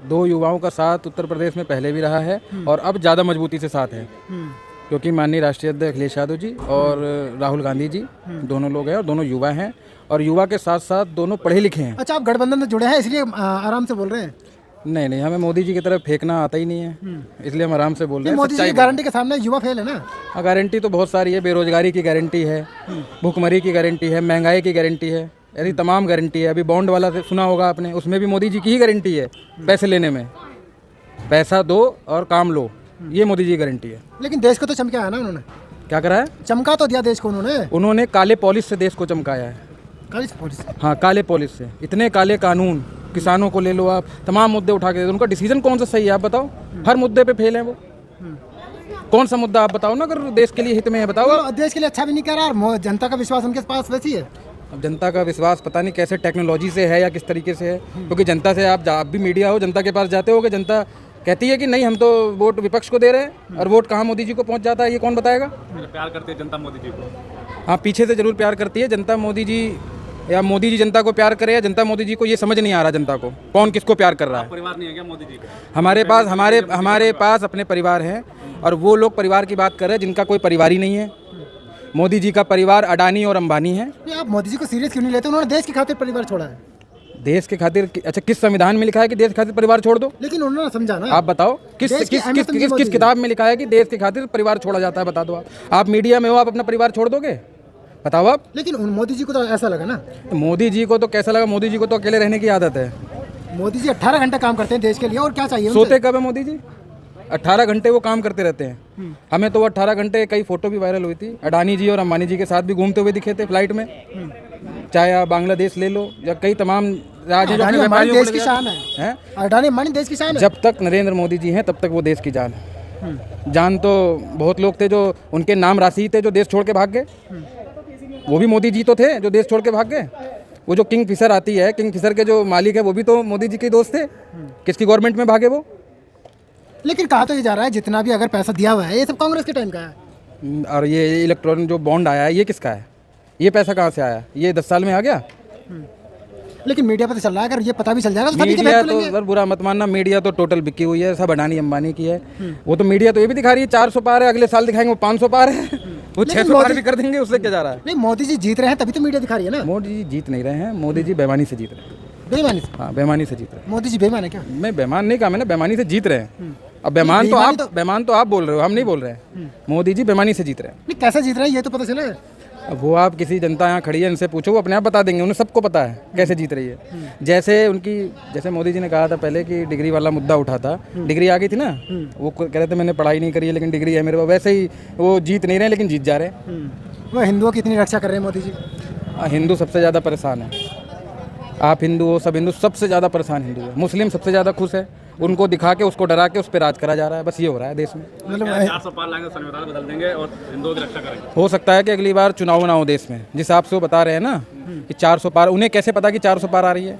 दो युवाओं का साथ उत्तर प्रदेश में पहले भी रहा है और अब ज़्यादा मजबूती से साथ है, क्योंकि माननीय राष्ट्रीय अध्यक्ष अखिलेश यादव जी और राहुल गांधी जी दोनों लोग हैं और दोनों युवा हैं और युवा के साथ साथ दोनों पढ़े लिखे हैं। अच्छा, आप गठबंधन से जुड़े हैं इसलिए आराम से बोल रहे हैं? नहीं नहीं, हमें मोदी जी की तरफ फेंकना आता ही नहीं है, इसलिए हम आराम से बोल रहे हैं। मोदी जी की गारंटी के सामने युवा फेल है ना? हाँ, गारंटी तो बहुत सारी है। बेरोजगारी की गारंटी है, भूखमरी की गारंटी है, महंगाई की गारंटी है, ऐसी तमाम गारंटी है। अभी बॉन्ड वाला सुना होगा आपने, उसमें भी मोदी जी की ही गारंटी है। पैसे लेने में, पैसा दो और काम लो, ये मोदी जी की गारंटी है। लेकिन देश को तो चमकाया ना उन्होंने। क्या करा है? चमका तो दिया देश को उन्होंने काले पॉलिश से देश को चमकाया है। काले पॉलिश? हाँ, काले पॉलिश से। इतने काले कानून, किसानों को ले लो आप, तमाम मुद्दे उठा के दे दो। उनका डिसीजन कौन सा सही है आप बताओ? हर मुद्दे पे फेल है वो। कौन सा मुद्दा आप बताओ ना, अगर देश के लिए हित में है बताओ। देश के लिए अच्छा भी नहीं कर रहा और जनता का विश्वास उनके पास वैसी है। अब जनता का विश्वास पता नहीं कैसे टेक्नोलॉजी से है या किस तरीके से है, क्योंकि जनता से आप भी मीडिया हो, जनता के पास जाते हो कि जनता कहती है कि नहीं हम तो वोट विपक्ष को दे रहे हैं और वोट कहाँ मोदी जी को पहुंच जाता है, ये कौन बताएगा? प्यार करती है जनता मोदी जी को। हाँ, पीछे से जरूर प्यार करती है जनता मोदी जी, या मोदी जी जनता को प्यार करे या जनता मोदी जी को, ये समझ नहीं आ रहा जनता को कौन किसको प्यार कर रहा है। परिवार नहीं है क्या मोदी जी का? हमारे पास अपने परिवार हैं और वो लोग परिवार की बात कर रहे हैं जिनका कोई परिवार ही नहीं है। मोदी जी का परिवार अडानी और अंबानी है। आप मोदी जी को सीरियस क्यों नहीं लेते? उन्होंने देश की खातिर परिवार छोड़ा है। देश के खातिर? अच्छा, किस संविधान में लिखा है कि देश के खातिर परिवार छोड़ दो? लेकिन उन्होंने समझा ना। आप बताओ किस किताब में लिखा है कि देश के खातिर परिवार छोड़ा जाता है? बता दो। आप मीडिया में हो, आप अपना परिवार छोड़ दोगे? बताओ आप। लेकिन मोदी जी को तो ऐसा लगा ना। मोदी जी को तो कैसा लगा? मोदी जी को तो अकेले रहने की आदत है। मोदी जी 18 घंटे काम करते हैं देश के लिए, और क्या चाहिए? सोते कब है मोदी जी? 18 घंटे वो काम करते रहते हैं। हमें तो वो 18 घंटे, कई फोटो भी वायरल हुई थी, अडानी जी और अंबानी जी के साथ भी घूमते हुए दिखे थे फ्लाइट में। चाहे आप बांग्लादेश ले लो या कई तमाम राज्य, देश की शान है। अडानी अंबानी देश की शान है। जब तक नरेंद्र मोदी जी हैं तब तक वो देश की जान है। जान तो बहुत लोग थे जो उनके नाम राशि थे जो देश छोड़ के भाग गए, वो भी मोदी जी तो थे जो देश छोड़ के भाग गए। वो जो किंग फिशर आती है, किंग फिशर के जो मालिक है वो भी तो मोदी जी के दोस्त थे। किसकी गवर्नमेंट में भागे वो? लेकिन कहा तो ये जा रहा है जितना भी अगर पैसा दिया हुआ है ये सब कांग्रेस के टाइम का है। और ये इलेक्ट्रॉनिक जो बॉन्ड आया है ये किसका है? ये पैसा कहाँ से आया? ये 10 साल में आ गया? लेकिन मीडिया पर तो चल रहा है, अगर ये पता भी चल जाएगा तो मीडिया तो, अगर बुरा मत मानना, मीडिया तो टोटल बिकी हुई है, सब अडानी अंबानी की है। वो तो मीडिया तो ये भी दिखा रही है 400 पार है, अगले साल दिखाएंगे वो 500 पार है, वो 600 पार भी कर देंगे, उससे क्या जा रहा है? नहीं, मोदी जी जीत रहे हैं तभी तो मीडिया दिखा रही है ना। मोदी जी जीत नहीं रहे हैं, मोदी जी बेईमानी से जीत रहे हैं। बेईमानी से? हाँ, बेईमानी से जीत रहे हैं। मोदी जी बेईमान है क्या? मैं बेईमान नहीं कहा, मैंने बेईमानी से जीत रहे हैं। अब बेईमान तो आप बोल रहे हो, हम नहीं बोल रहे हैं। मोदी जी बेईमानी से जीत रहे हैं। नहीं, कैसे जीत रहे हैं ये तो पता चले। अब वो आप किसी जनता यहाँ खड़ी है, इनसे पूछो, वो अपने आप बता देंगे, उन्हें सबको पता है कैसे जीत रही है। जैसे मोदी जी ने कहा था पहले कि डिग्री वाला मुद्दा उठा था, डिग्री आ गई थी ना, वो कह रहे थे मैंने पढ़ाई नहीं करी है लेकिन डिग्री है मेरे पास, वैसे ही वो जीत नहीं रहे लेकिन जीत जा रहे हैं। वो हिंदुओं की इतनी रक्षा कर रहे हैं मोदी जी। हिंदू सबसे ज़्यादा परेशान है। आप हिंदू हो, सब हिंदू सबसे ज़्यादा परेशान हिंदू है। मुस्लिम सबसे ज़्यादा खुश है, उनको दिखा के उसको डरा के उस पर राज करा जा रहा है। बस ये हो रहा है देश में। मतलब 400 पार लाएंगे, संविधान बदल देंगे और हिंदुओं की रक्षा करेंगे। हो सकता है कि अगली बार चुनाव ना हो देश में, जिस हिसाब से वो बता रहे हैं ना कि 400 पार। उन्हें कैसे पता कि 400 पार आ रही है?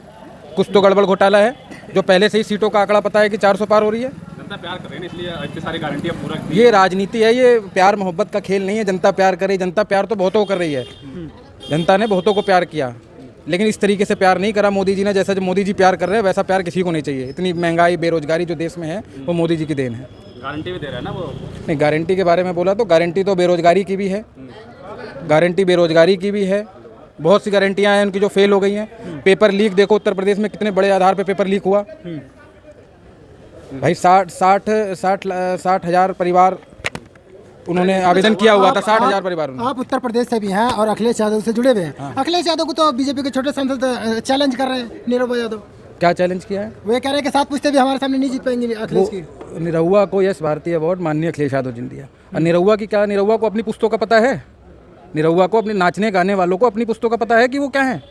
कुछ तो गड़बड़ घोटाला है जो पहले से ही सीटों का आंकड़ा पता है कि 400 पार हो रही है। जनता प्यार कर रही है इसलिए इतनी सारी गारंटियां पूरा। ये राजनीति है, ये प्यार मोहब्बत का खेल नहीं है। जनता प्यार करे, जनता प्यार तो बहुतों को कर रही है। जनता ने बहुतों को प्यार किया, लेकिन इस तरीके से प्यार नहीं करा मोदी जी ने। जैसा जो मोदी जी प्यार कर रहे हैं वैसा प्यार किसी को नहीं चाहिए। इतनी महंगाई, बेरोजगारी जो देश में है वो मोदी जी की देन है। गारंटी भी दे रहा है ना वो। नहीं, गारंटी के बारे में बोला तो गारंटी तो बेरोजगारी की भी है, गारंटी बेरोजगारी की भी है। बहुत सी गारंटियां हैं उनकी जो फेल हो गई हैं। पेपर लीक देखो उत्तर प्रदेश में कितने बड़े आधार पे पेपर लीक हुआ भाई। 60 हजार परिवार उन्होंने आवेदन किया हुआ था। 60 हजार परिवार। आप उत्तर प्रदेश से भी हैं और अखिलेश यादव से जुड़े हुए हैं। हाँ। अखिलेश यादव को तो बीजेपी के छोटे सांसद चैलेंज कर रहे हैं, निरहुआ यादव। क्या चैलेंज किया है? वो कह रहे हैं कि 7 पूछते भी हमारे सामने नहीं जीत पाएंगे अखिलेश की। निरहुआ को यश भारती अवार्ड माननीय अखिलेश यादव जी ने दिया। और निरहुआ की क्या, निरहुआ को अपनी पुस्तकों का पता है? निरहुआ को, अपने नाचने गाने वालों को अपनी पुस्तकों का पता है कि वो क्या है?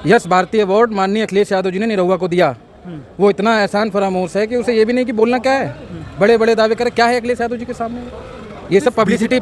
यश भारती अवार्ड माननीय अखिलेश यादव जी ने निरहुआ को दिया। वो इतना एहसान फरामोश है कि उसे ये भी नहीं कि बोलना क्या है। बड़े बड़े दावे करे, क्या है अखिलेश यादव जी के सामने? ये सब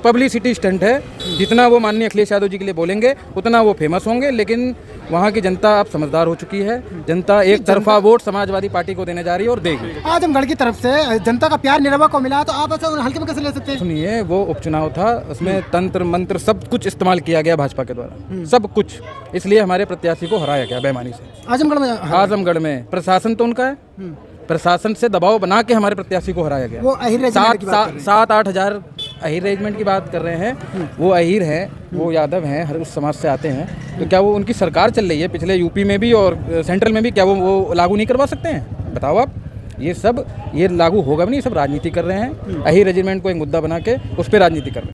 पब्लिसिटी स्टंट है। जितना वो माननीय अखिलेश यादव जी के लिए बोलेंगे उतना वो फेमस होंगे, लेकिन वहाँ की जनता अब समझदार हो चुकी है। जनता एक तरफा वोट समाजवादी पार्टी को देने जा रही है और देगी। आजमगढ़ की तरफ से जनता का प्यार निरवा को मिला, तो आप ऐसा हल्के में कैसे ले सकते हैं? सुनिए, वो उपचुनाव था, उसमें तंत्र मंत्र सब कुछ इस्तेमाल किया गया भाजपा के द्वारा, सब कुछ। इसलिए हमारे प्रत्याशी को हराया गया बेईमानी से। आजमगढ़ में प्रशासन तो उनका है, प्रशासन से दबाव बना के हमारे प्रत्याशी को हराया गया। वो अहीर रेजिमेंट की बात कर रहे हैं। 7-8 हज़ार अहीर रेजिमेंट की बात कर रहे हैं। वो अहीर हैं, वो यादव हैं, हर उस समाज से आते हैं। तो क्या वो उनकी सरकार चल रही है पिछले यूपी में भी और सेंट्रल में भी, क्या वो लागू नहीं करवा सकते हैं? बताओ आप। ये लागू होगा भी नहीं, सब राजनीति कर रहे हैं। अहीर रेजिमेंट को एक मुद्दा बना के उस पर राजनीति कर रहे हैं।